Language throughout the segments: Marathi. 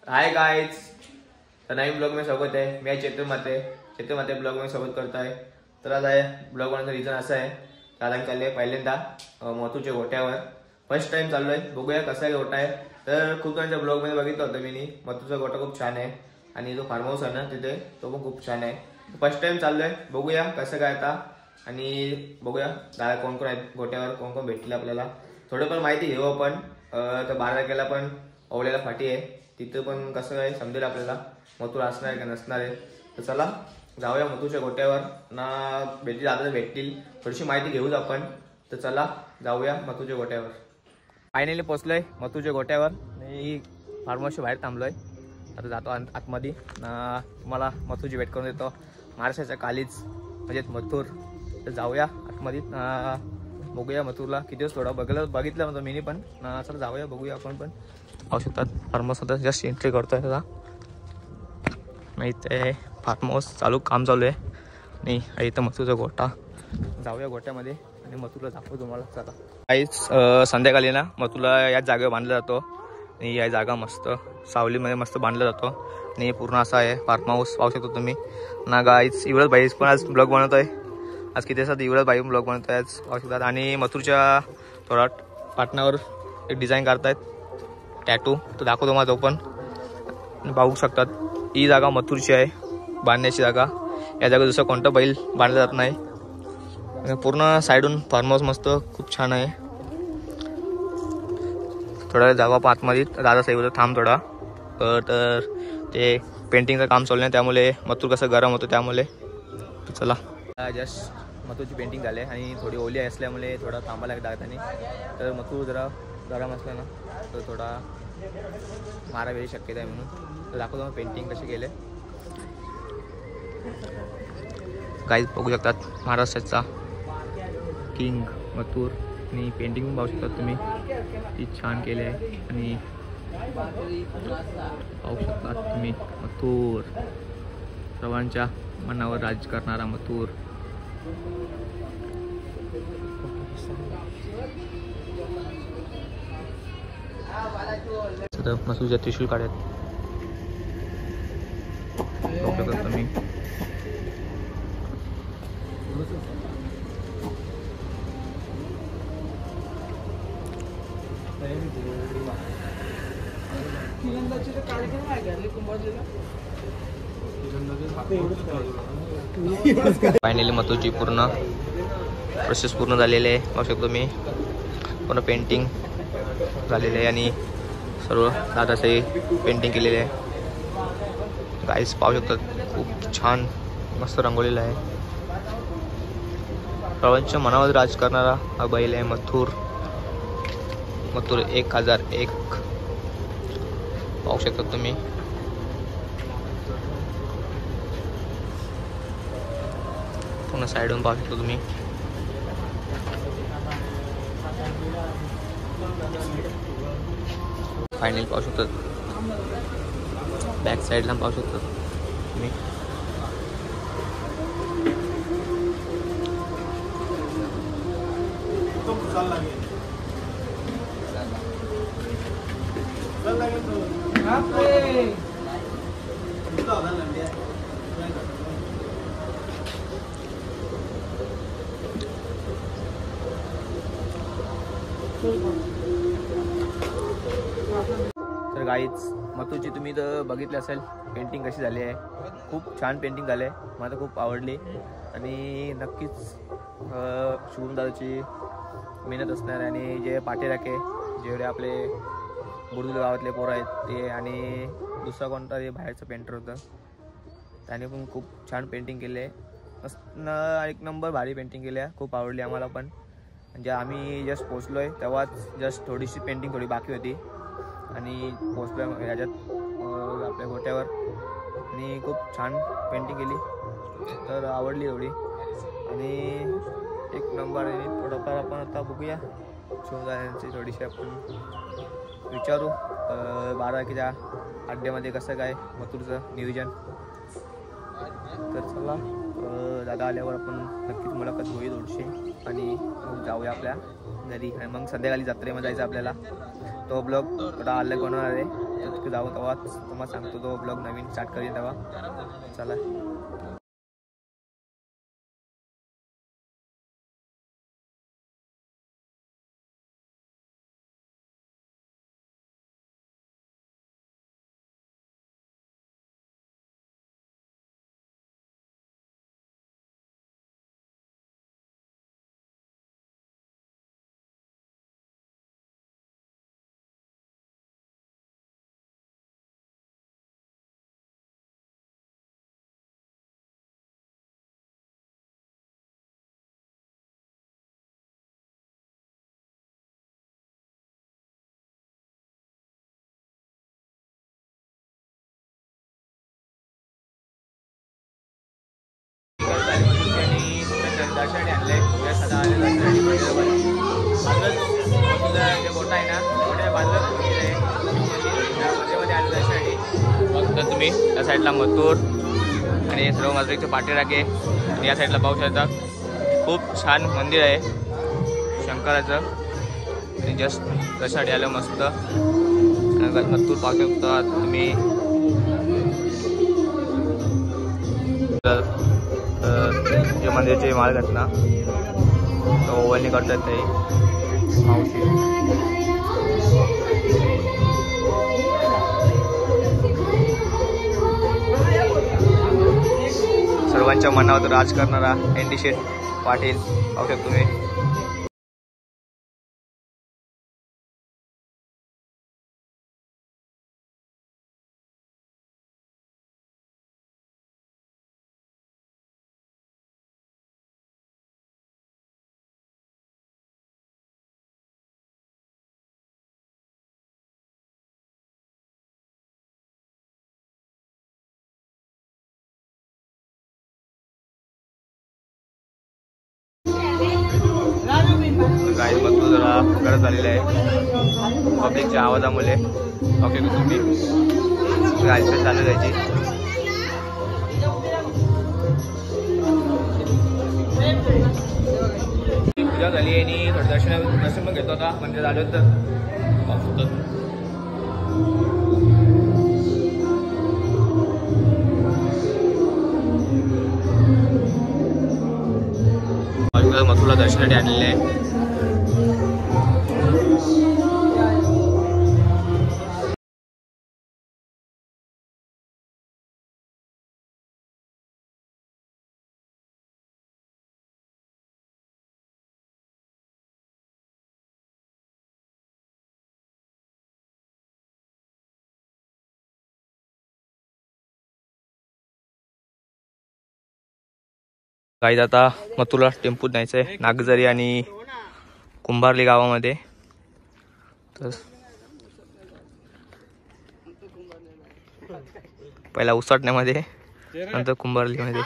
हाय गाइस, तर नवीन ब्लॉग में स्वागत आहे. मी चेतन माते ब्लॉग में स्वागत करत आहे. तर आज आहे ब्लॉग बनवण्याचं रिझन असं आहे, कारण चालले पहिल्यांदा मथुरच्या गोट्यावर फर्स्ट टाइम चाललोय. बघूया कसा गोटा आहे. तर खूप जणांच्या ब्लॉग मध्ये बघितलं होतं मी, मथुरचा गोटा खूप छान आहे आणि जो फार्म हाऊस आहे ना तिथे तो पण खूप छान आहे. फर्स्ट टाइम चाललोय, बघूया कसं काय आता आणि बघूया दादा कोण कोण आहेत गोट्यावर, कोण कोण भेटले आपल्याला. थोडं पण माहिती घेऊ आपण. तर 12 तारखेला पण ओवल्याला फाटी आहे, तिथं पण कसं काय समजेल आपल्याला मथुर असणार आहे का नसणार आहे. तर चला जाऊया मथुरच्या गोट्यावर ना, भेटतील थोडीशी माहिती घेऊच आपण. तर चला जाऊया मथुरच्या गोट्यावर. फायनली पोहोचलोय मथुरच्या गोट्यावर. मी फार्म हाऊसच्या बाहेर थांबलोय. आता जातो आतमध्ये ना, तुम्हाला मथुरची भेट करून देतो. महाराष्ट्राच्या कालीच म्हणजेच मथुर. तर जाऊया आतमध्ये, बघूया मथुरला किती दिवस थोडा बघितलं म्हणजे मी पण. चला जाऊया बघूया आपण पण. पाहू शकतात फार्म हाऊस आता जस्ट एंट्री करतोय. त्याचा माहिती आहे फार्म हाऊस काम चालू आहे आणि इथं मथुरचा गोटा. जाऊया गोट्यामध्ये आणि मथुरला दाखवू तुम्हाला. चला काहीच संध्याकाळी ना मथुरला याच जागेवर बांधला जातो आणि या जागा मस्त सावलीमध्ये मस्त बांधला जातो आणि पूर्ण असा आहे फार्म हाऊस. पाहू शकतो तुम्ही ना गाईच. युवराज भाई पण आज ब्लॉग बनवतोय. आज किती दिवसात युवराज भाई ब्लॉग बनवतोय आज, पाहू शकतात. आणि मथुरच्या थोडा पाटणावर एक डिझाईन करतायत टॅटू, तो दाखवतो मला तो पण. पाहू शकतात ही जागा मथुरची आहे बांधण्याची जागा. या जागा दुसरा कोणता बैल बांधला जात नाही. पूर्ण साईडून फार्म हाऊस मस्त खूप छान आहे. थोडा जागा पण आतमध्ये दादा साहेब थांब थोडा. तर ते पेंटिंगचं काम चालू आहे त्यामुळे मथुर कसं गरम होतं त्यामुळे. चला जस्ट मथुरची पेंटिंग झाली आणि थोडी ओली असल्यामुळे थोडा थांबायला लागतानी. तर मथुर जरा गरम असलं ना तर थोडा मारा वेळी शक्यता आहे म्हणून. तर दाखवतो मग पेंटिंग कशी केले. काही बघू शकतात महाराष्ट्राचा किंग मथुर आणि पेंटिंग पण पाहू शकतात तुम्ही ती छान केले आहे. आणि पाहू शकतात तुम्ही मथुर, सर्वांच्या मनावर राज करणारा मथुर. मथुरच्या त्रिशूल काढत तुम्ही. फायनली मथुरची पूर्ण प्रोसेस पूर्ण झालेली आहे. पाहू शकतो मी पूर्ण पेंटिंग झालेली आहे आणि सर्व दादाचे पेंटिंग केलेले आहे. गाईस पाहू शकतात खूप छान मस्त रंगवलेलं आहे. सर्वांच्या मनावर राज करणारा हा बैल आहे मथुर. मथुर 1001 पाहू शकतात तुम्ही. पूर्ण साईडून पाहू शकता तुम्ही. फायनल पाहू शकतात बॅक साईडला पाहू शकतात तुम्ही. तर गाईच मथुरची तुम्ही तर बघितली असेल पेंटिंग कशी झाली आहे. खूप छान पेंटिंग झाली आहे, मला खूप आवडली. आणि नक्कीच शुभम दादाची मेहनत असणार. आणि जे पाठीराखे जेवढे आपले बुर्दुल गावातले पोरं आहेत ते, आणि दुसरा कोणता ते बाहेरचं पेंटर होतं त्याने पण खूप छान पेंटिंग केले आहे. एक नंबर भारी पेंटिंग केली आहे, खूप आवडली आम्हाला पण. म्हणजे आम्ही जस्ट पोचलो आहे तेव्हाच जस्ट थोडीशी पेंटिंग थोडी बाकी होती आणि पोचलो आहे ह्याच्यात आपल्या गोट्यावर. आणि खूप छान पेंटिंग केली, तर आवडली थोडी आणि एक नंबर. आणि थोडंफार आपण आता बघूया शिवदायांची थोडीशी आपण विचारू 12 तारखेच्या अड्ड्यामध्ये कसं काय मथुरचं नियोजन. तर चला दादा आल्यावर आपण नक्कीच मुलाखत होईल थोडीशी आणि मग जाऊया आपल्या घरी. आणि मग संध्याकाळी जत्रेमध्ये जायचं आपल्याला. तो ब्लॉग थोडा अलग होणार आहे, तर तिथे जाऊ तेव्हाच तुम्हाला सांगतो. तो ब्लॉग नवीन स्टार्ट करेन तेव्हा. चला. दर्शन आणले सदा आले जे मोठा आहे ना मोठ्या बाजूला मंदिर आहे मध्ये आले दर्शनासाठी. बघता तुम्ही त्या साईडला मथुर आणि सर्व माजरीचे पाठीराखे आणि या साईडला पाहू शकता. खूप छान मंदिर आहे शंकराचं. आणि जस्ट दर्शनासाठी आलं मस्त. मथुर पाहू शकता तुम्ही. जे मंदिरचे मार्ग आहेत ना तो ओवळणी करतात ते मावशी. सर्वांच्या मनावर राज करणारा एनडी शेठ पाटील पाहू शकता तुम्ही. काही मजबूत जरा करत झालेलं आहे पब्लिकच्या आवाजामुळे. ओके तुम्ही गाडी चालू जायची. पूजा झाली आणि थोडं दर्शन पण घेतो आता मंदिरात आलो तर. मथुरला दर्शनासाठी आणलेले आहे. काही आता मथुरला टेम्पूत न्यायचं आहे नागझरी आणि कुंभारली गावामध्ये. तर पहिला उसाटण्यामध्ये नंतर कुंभारलीमध्ये.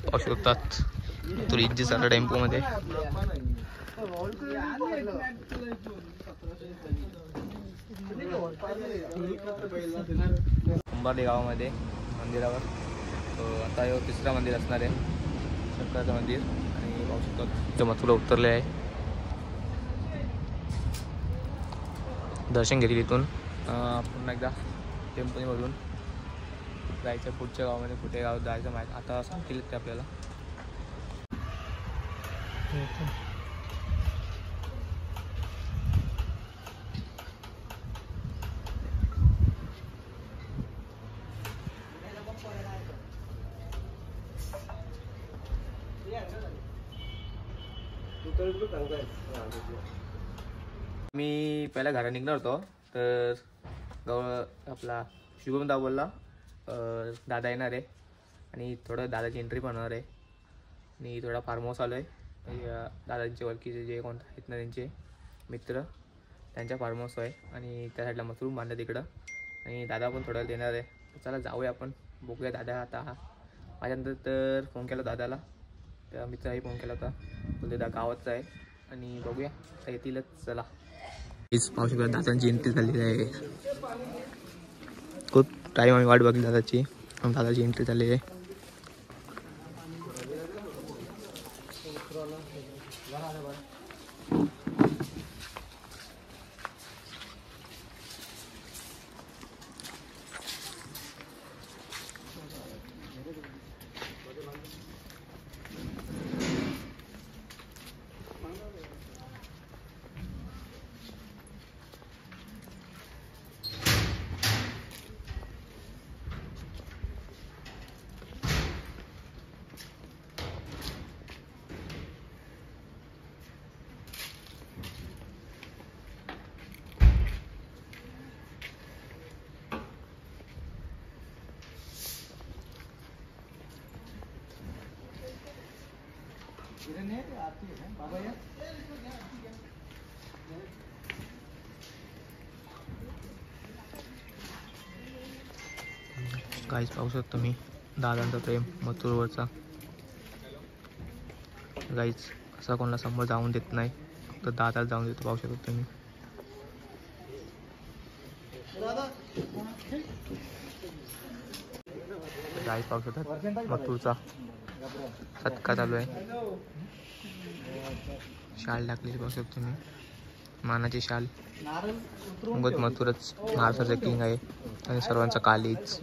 पाहू शकतात तुला इज्जी चालला टेम्पो मध्ये. कुंभारली गावामध्ये मंदिरावर आता हे तिसरा मंदिर असणार आहे शंकराचं मंदिर. आणि पाहू शकतात मथुरा उतरले आहे. दर्शन घेतली तिथून पुन्हा एकदा टेम्पोने भरून जायचं पुढच्या गावामध्ये. कुठे गावात जायचं माहीत आता सांगतील ते आपल्याला. मी पहिला घरा निघणार होतो तर आपला शुभम दा बोलला दादा येणार आहे आणि थोडं दादाची एंट्री पण होणार आहे. आणि थोडा फार्म हाऊस आलो आहे दादांचे ओळखीचे जे कोण आहेत ना त्यांचे मित्र त्यांच्या फार्म हाऊस आहे. आणि त्या साईडला मशरूम बांधलं तिकडं आणि दादा पण थोडं देणार आहे. तर चला जाऊया आपण बघूया. दादा आता माझ्यानंतर तर फोन केला दादाला त्या मित्राही फोन केला होता बोलते दा गावातच आहे आणि बघूया आता येतीलच. चला हीच पाहू शकता दादांची एंट्री झालेली आहे. खूप टाईम आम्ही वाट बघली दादाची एंट्री झाली आहे. गाईज पाहू शकतो तुम्ही दादांचा प्रेम मथुरवरचा. गाईज असा कोणाला समोर जाऊन देत नाही, फक्त दादाला जाऊन देतो. पाहू शकतो तुम्ही. गाईज पाहू शकतात मथुरचा सत्कार चालू आहे. शाल टाकलेली पाहू शकतो तुम्ही, मानाची शाल. उगत मथुरच महाराष्ट्राचा किंग आहे आणि सर्वांचा कालीच.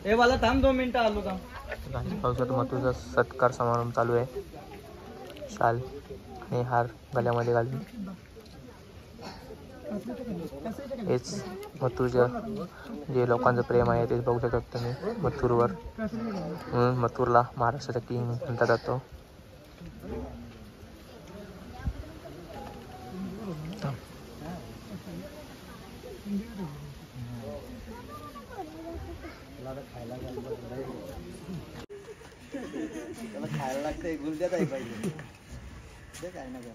हे वाला थांब 2 मिनिटं आलो थांब. पावसात मथुरचा सत्कार समारंभ चालू आहे. शाल आणि हार गळ्यामध्ये घालून हेच मथुरचं जे लोकांचं प्रेम आहे तेच बघू शकतात तुम्ही मथुरवर. म्हणून मथुरला महाराष्ट्राचा किंग म्हणतात जातो. खायला लागतंय गुलद्यात आहे पाहिजे ते काय ना काय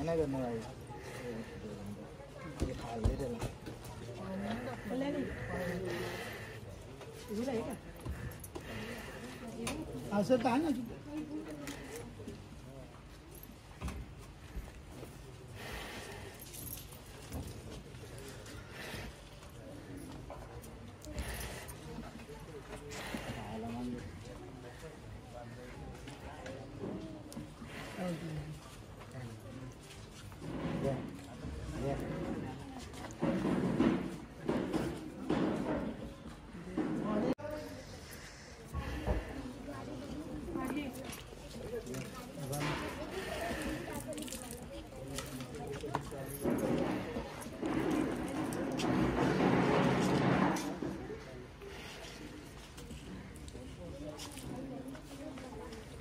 नाही करणार आहे खाल्ले त्याला असं काय ना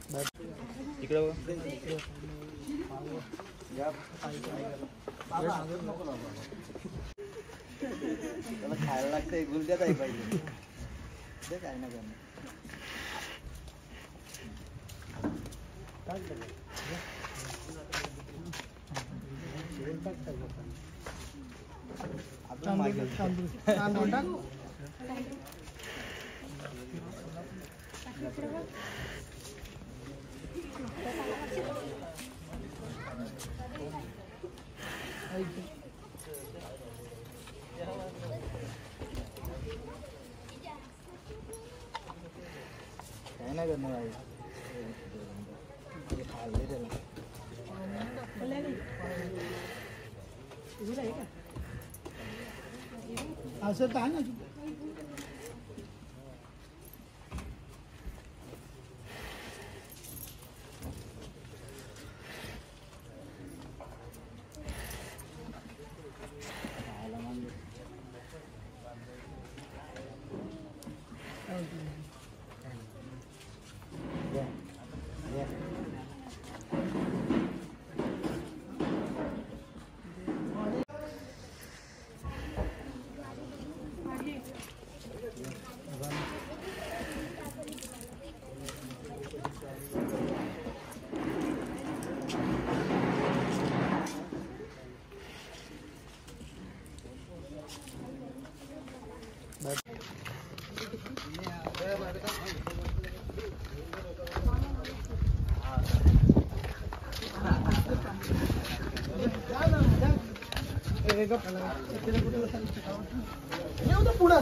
इकडे त्याला खायला लागतंय गुलद्यात आहे पाहिजे ते काय ना करणार अजून मागे काय नाही करणार आहे खाल्ले त्याला असं तर ना पुढं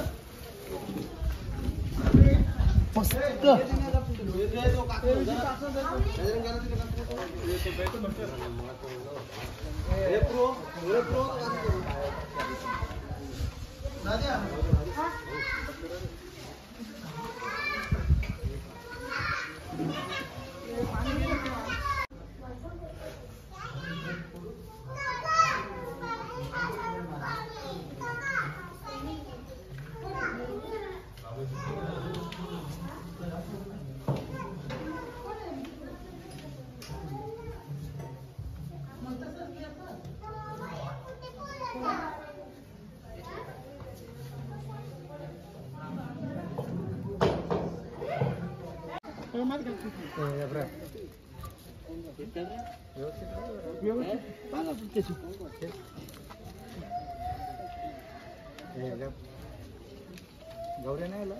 गौऱ्या नाही आला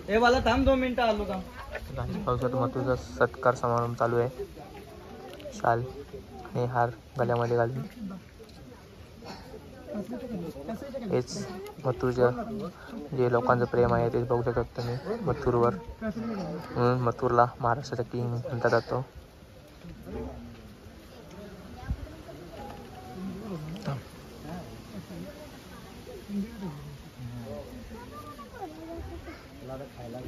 ए मला थांब 2 मिनिटं आलो का पावसात मथुरचा सत्कार समारंभ चालू आहे. शाल आणि हार गळ्यामध्ये घालून हेच मथुरचं जे लोकांचं प्रेम आहे तेच बघू शकता तुम्ही मथुरवर. म्हणून मथुरला महाराष्ट्राचा किंग म्हणता जातो. खायला